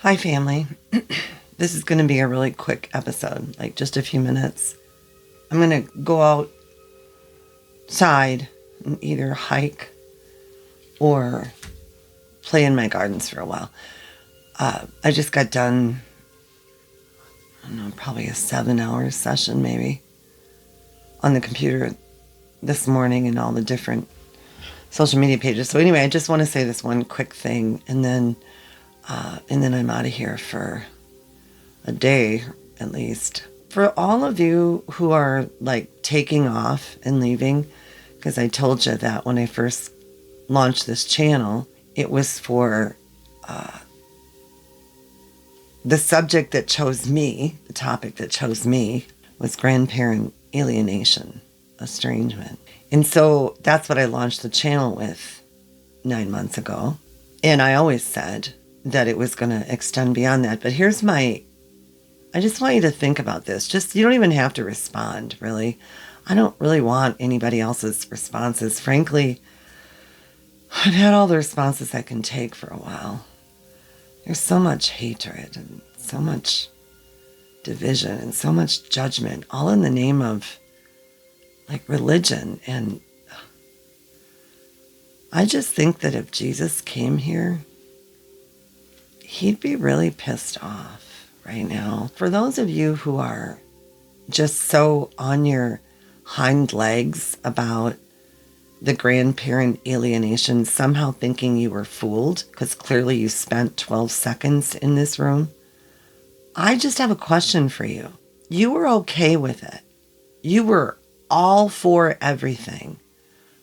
Hi, family. This is going to be a really quick episode, like just a few minutes. I'm going to go outside and either hike or play in my gardens for a while. I just got done, I don't know, probably a 7-hour session maybe on the computer this morning and all the different social media pages. So anyway, I just want to say this one quick thing, and then I'm out of here for a day at least. For all of you who are like taking off and leaving, because I told you that when I first launched this channel, it was for the subject that chose me, the topic that chose me was grandparent alienation, estrangement. And so that's what I launched the channel with 9 months ago. And I always said that it was going to extend beyond that. But I just want you to think about this. You don't even have to respond, really. I don't really want anybody else's responses. Frankly, I've had all the responses I can take for a while. There's so much hatred and so much division and so much judgment, all in the name of like religion. And I just think that if Jesus came here, he'd be really pissed off right now. For those of you who are just so on your hind legs about the grandparent alienation, somehow thinking you were fooled because clearly you spent 12 seconds in this room, I just have a question for you. You were okay with it. You were all for everything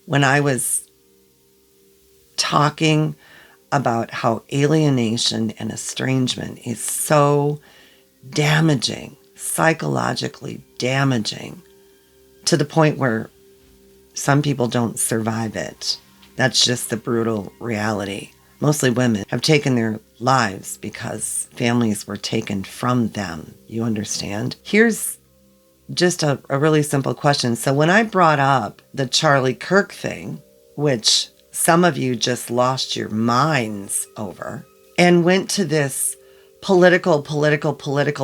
when I was talking about how alienation and estrangement is so damaging, psychologically damaging, to the point where some people don't survive it. That's just the brutal reality. Mostly women have taken their lives because families were taken from them. You understand? Here's just a really simple question. So when I brought up the Charlie Kirk thing, which some of you just lost your minds over, and went to this political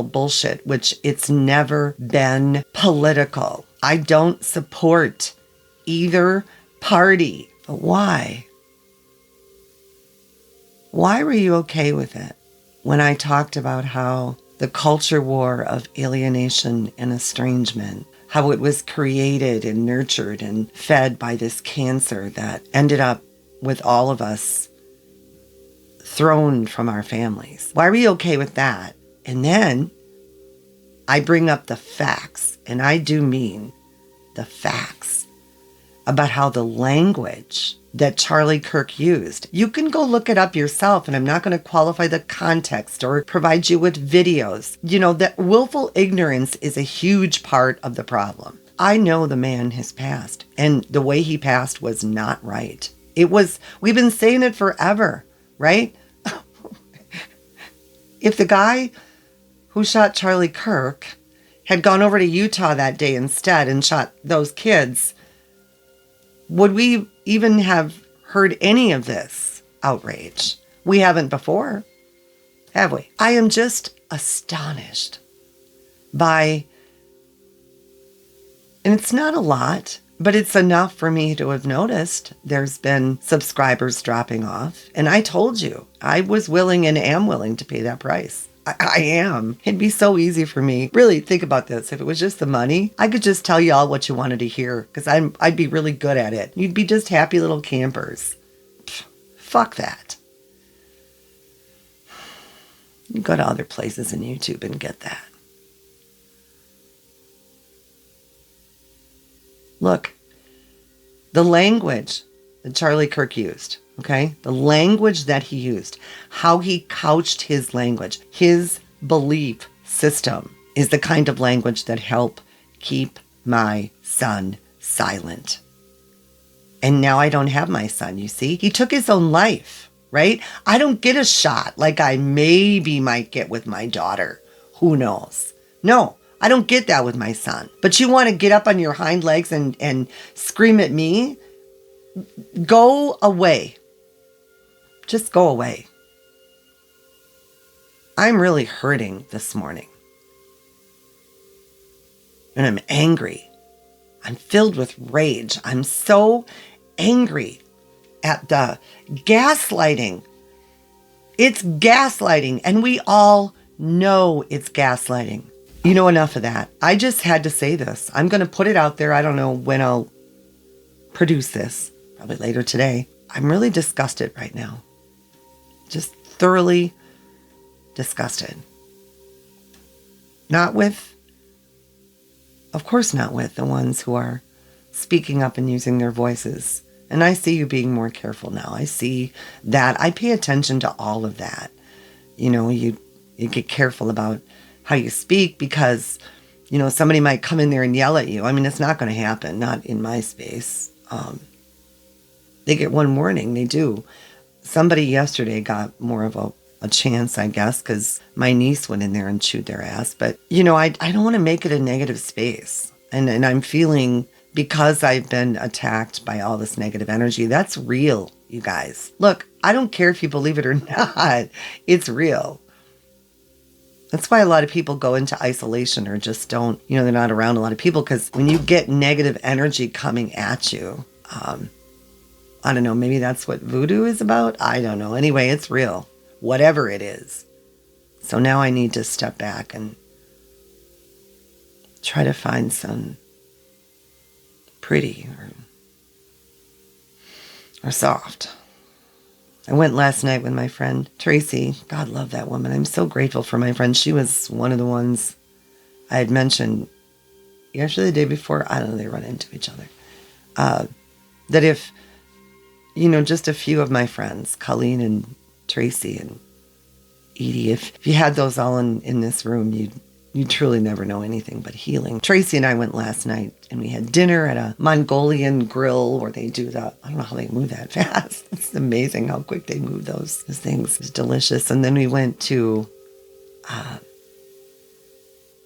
bullshit, which it's never been political. I don't support either party. But why? Why were you okay with it when I talked about how the culture war of alienation and estrangement, how it was created and nurtured and fed by this cancer that ended up with all of us thrown from our families? Why were you okay with that? And then I bring up the facts, and I do mean the facts, about how the language that Charlie Kirk used, you can go look it up yourself, and I'm not going to qualify the context or provide you with videos. You know, that willful ignorance is a huge part of the problem. I know the man has passed, and the way he passed was not right. We've been saying it forever, right? If the guy who shot Charlie Kirk had gone over to Utah that day instead and shot those kids, would we even have heard any of this outrage? We haven't before, have we? I am just astonished by, and it's not a lot, but it's enough for me to have noticed there's been subscribers dropping off. And I told you, I was willing and am willing to pay that price. I am. It'd be so easy for me. Really, think about this. If it was just the money, I could just tell you all what you wanted to hear because I'd be really good at it. You'd be just happy little campers. Fuck that. You go to other places in YouTube and get that. Look, the language that Charlie Kirk used, okay? The language that he used, how he couched his language, his belief system is the kind of language that helped keep my son silent. And now I don't have my son, you see? He took his own life, right? I don't get a shot like I maybe might get with my daughter. Who knows? No, I don't get that with my son. But you want to get up on your hind legs and scream at me? Go away. Just go away. I'm really hurting this morning. And I'm angry. I'm filled with rage. I'm so angry at the gaslighting. It's gaslighting, and we all know it's gaslighting. Enough of that. I just had to say this. I'm going to put it out there. I don't know when I'll produce this, probably later today. I'm really disgusted right now. Just thoroughly disgusted. Of course not with the ones who are speaking up and using their voices. And I see you being more careful now. I see that. I pay attention to all of that. You get careful about how you speak because, somebody might come in there and yell at you. I mean, it's not going to happen. Not in my space. They get one warning. They do. Somebody yesterday got more of a chance, I guess, because my niece went in there and chewed their ass. But, I don't want to make it a negative space. And I'm feeling, because I've been attacked by all this negative energy, that's real, you guys. Look, I don't care if you believe it or not. It's real. That's why a lot of people go into isolation or just don't, they're not around a lot of people, because when you get negative energy coming at you, I don't know, maybe that's what voodoo is about. I don't know. Anyway, it's real, whatever it is. So now I need to step back and try to find some pretty or soft. I went last night with my friend Tracy. God love that woman. I'm so grateful for my friend. She was one of the ones I had mentioned yesterday, the day before. I don't know, they run into each other. That if, just a few of my friends, Colleen and Tracy and Edie, if you had those all in this room, you'd truly never know anything but healing. Tracy and I went last night and we had dinner at a Mongolian grill where they do I don't know how they move that fast. It's amazing how quick they move those things. It was delicious. And then we went to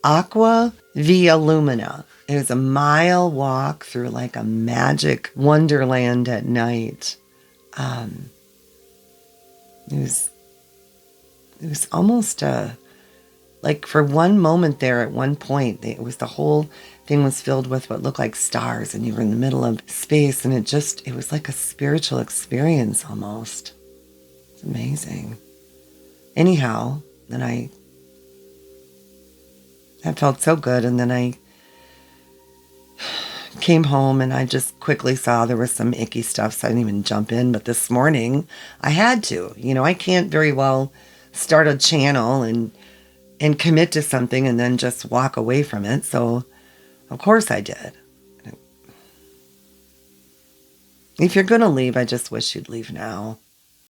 Aquavia Lumina. It was a mile walk through like a magic wonderland at night. It was almost like for one moment there at one point, the whole thing was filled with what looked like stars, and you were in the middle of space, and it was like a spiritual experience almost. It's amazing. Anyhow, then that felt so good, and then I came home and I just quickly saw there was some icky stuff, so I didn't even jump in. But this morning, I had to. I can't very well start a channel and commit to something and then just walk away from it. So, of course I did. If you're going to leave, I just wish you'd leave now.